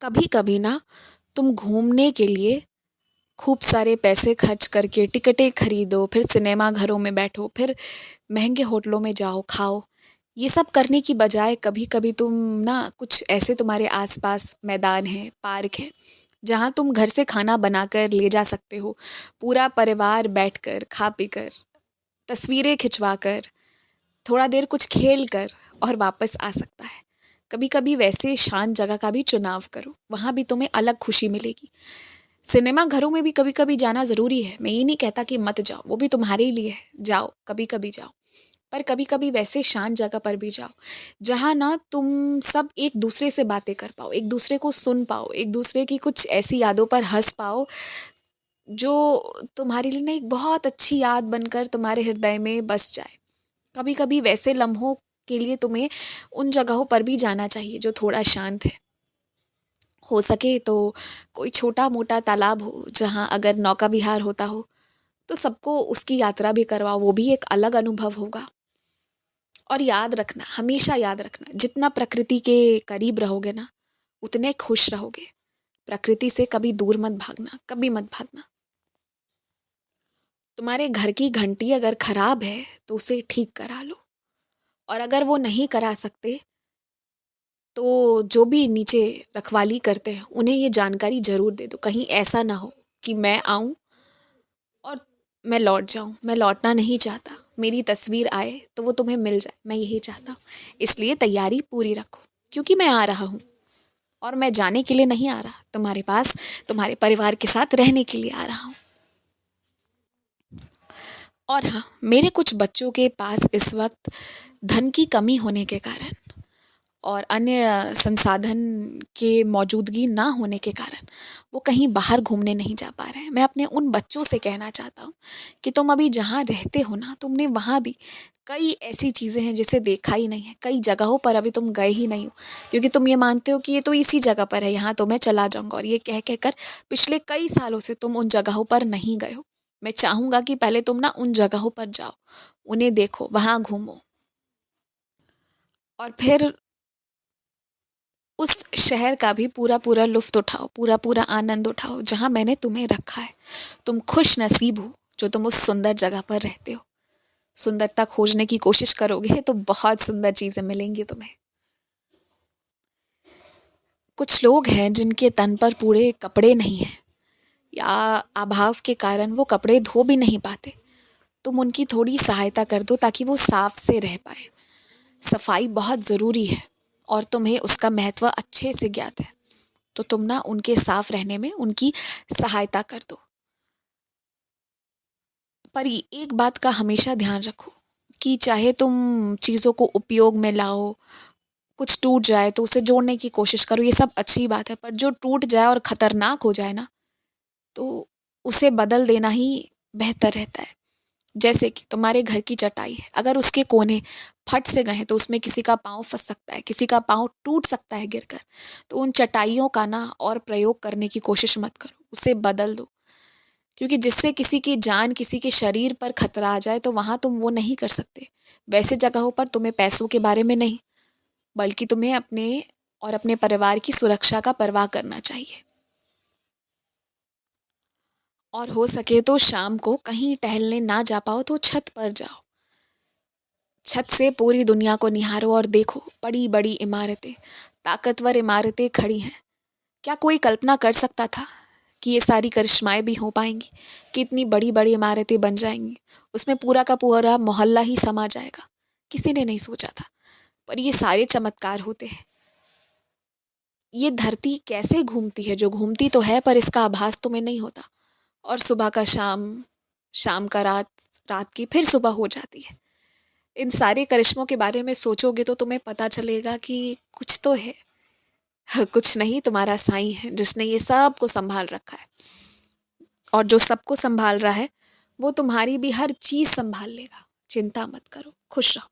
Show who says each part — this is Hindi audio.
Speaker 1: कभी कभी ना तुम घूमने के लिए खूब सारे पैसे खर्च करके टिकटें खरीदो, फिर सिनेमा घरों में बैठो, फिर महंगे होटलों में जाओ, खाओ। ये सब करने की बजाय कभी कभी तुम ना कुछ ऐसे तुम्हारे आसपास मैदान है, पार्क है, जहाँ तुम घर से खाना बनाकर ले जा सकते हो। पूरा परिवार बैठकर खा पी कर, तस्वीरें खिंचवा कर, थोड़ा देर कुछ खेल कर और वापस आ सकता है। कभी कभी वैसे शांत जगह का भी चुनाव करो, वहाँ भी तुम्हें अलग खुशी मिलेगी। सिनेमा घरों में भी कभी कभी जाना ज़रूरी है, मैं ये नहीं कहता कि मत जाओ, वो भी तुम्हारे लिए है, जाओ कभी कभी जाओ। पर कभी कभी वैसे शांत जगह पर भी जाओ, जहाँ ना तुम सब एक दूसरे से बातें कर पाओ, एक दूसरे को सुन पाओ, एक दूसरे की कुछ ऐसी यादों पर हंस पाओ जो तुम्हारे लिए ना एक बहुत अच्छी याद बनकर तुम्हारे हृदय में बस जाए। कभी कभी वैसे लम्हों के लिए तुम्हें उन जगहों पर भी जाना चाहिए जो थोड़ा शांत है। हो सके तो कोई छोटा मोटा तालाब हो, जहाँ अगर नौका विहार होता हो तो सबको उसकी यात्रा भी करवाओ, वो भी एक अलग अनुभव होगा। और याद रखना, हमेशा याद रखना, जितना प्रकृति के करीब रहोगे ना उतने खुश रहोगे। प्रकृति से कभी दूर मत भागना, कभी मत भागना। तुम्हारे घर की घंटी अगर खराब है तो उसे ठीक करा लो, और अगर वो नहीं करा सकते तो जो भी नीचे रखवाली करते हैं उन्हें ये जानकारी जरूर दे दो। कहीं ऐसा ना हो कि मैं आऊं और मैं लौट जाऊं। मैं लौटना नहीं चाहता, मेरी तस्वीर आए तो वो तुम्हें मिल जाए, मैं यही चाहता हूँ। इसलिए तैयारी पूरी रखो, क्योंकि मैं आ रहा हूँ। और मैं जाने के लिए नहीं आ रहा, तुम्हारे पास तुम्हारे परिवार के साथ रहने के लिए आ रहा हूँ। और हाँ, मेरे कुछ बच्चों के पास इस वक्त धन की कमी होने के कारण और अन्य संसाधन के मौजूदगी ना होने के कारण वो कहीं बाहर घूमने नहीं जा पा रहे हैं। मैं अपने उन बच्चों से कहना चाहता हूँ कि तुम अभी जहाँ रहते हो ना, तुमने वहाँ भी कई ऐसी चीज़ें हैं जिसे देखा ही नहीं है, कई जगहों पर अभी तुम गए ही नहीं हो, क्योंकि तुम ये मानते हो कि ये तो इसी जगह पर है, यहाँ तो मैं चला जाऊँगा। और ये कह कह कर पिछले कई सालों से तुम उन जगहों पर नहीं गए हो। मैं चाहूँगा कि पहले तुम ना उन जगहों पर जाओ, उन्हें देखो, वहाँ घूमो, और फिर उस शहर का भी पूरा पूरा लुफ्त उठाओ, पूरा पूरा आनंद उठाओ जहाँ मैंने तुम्हें रखा है। तुम खुश नसीब हो जो तुम उस सुंदर जगह पर रहते हो। सुंदरता खोजने की कोशिश करोगे तो बहुत सुंदर चीजें मिलेंगी तुम्हें। कुछ लोग हैं जिनके तन पर पूरे कपड़े नहीं हैं, या अभाव के कारण वो कपड़े धो भी नहीं पाते। तुम उनकी थोड़ी सहायता कर दो ताकि वो साफ से रह पाए। सफाई बहुत ज़रूरी है और तुम्हें उसका महत्व अच्छे से ज्ञात है, तो तुम ना उनके साफ रहने में उनकी सहायता कर दो। पर एक बात का हमेशा ध्यान रखो कि चाहे तुम चीज़ों को उपयोग में लाओ, कुछ टूट जाए तो उसे जोड़ने की कोशिश करो, ये सब अच्छी बात है। पर जो टूट जाए और खतरनाक हो जाए ना, तो उसे बदल देना ही बेहतर रहता है। जैसे कि तुम्हारे घर की चटाई है, अगर उसके कोने फट से गए हैं तो उसमें किसी का पाँव फंस सकता है, किसी का पाँव टूट सकता है गिरकर। तो उन चटाइयों का ना और प्रयोग करने की कोशिश मत करो, उसे बदल दो। क्योंकि जिससे किसी की जान, किसी के शरीर पर खतरा आ जाए तो वहां तुम वो नहीं कर सकते। वैसे जगहों पर तुम्हें पैसों के बारे में नहीं, बल्कि तुम्हें अपने और अपने परिवार की सुरक्षा का परवाह करना चाहिए। और हो सके तो शाम को कहीं टहलने ना जा पाओ तो छत पर जाओ। छत से पूरी दुनिया को निहारो और देखो, बड़ी बड़ी इमारतें, ताकतवर इमारतें खड़ी हैं। क्या कोई कल्पना कर सकता था कि ये सारी करिश्माएं भी हो पाएंगी, कि इतनी बड़ी बड़ी इमारतें बन जाएंगी, उसमें पूरा का पूरा मोहल्ला ही समा जाएगा। किसी ने नहीं सोचा था। पर ये सारे चमत्कार होते हैं। ये धरती कैसे घूमती है, जो घूमती तो है पर इसका आभास तुम्हें नहीं होता। और सुबह का शाम, शाम का रात, रात की फिर सुबह हो जाती है। इन सारे करिश्मों के बारे में सोचोगे तो तुम्हें पता चलेगा कि कुछ तो है। कुछ नहीं, तुम्हारा साईं है जिसने ये सब को संभाल रखा है। और जो सबको संभाल रहा है वो तुम्हारी भी हर चीज संभाल लेगा। चिंता मत करो, खुश रहो।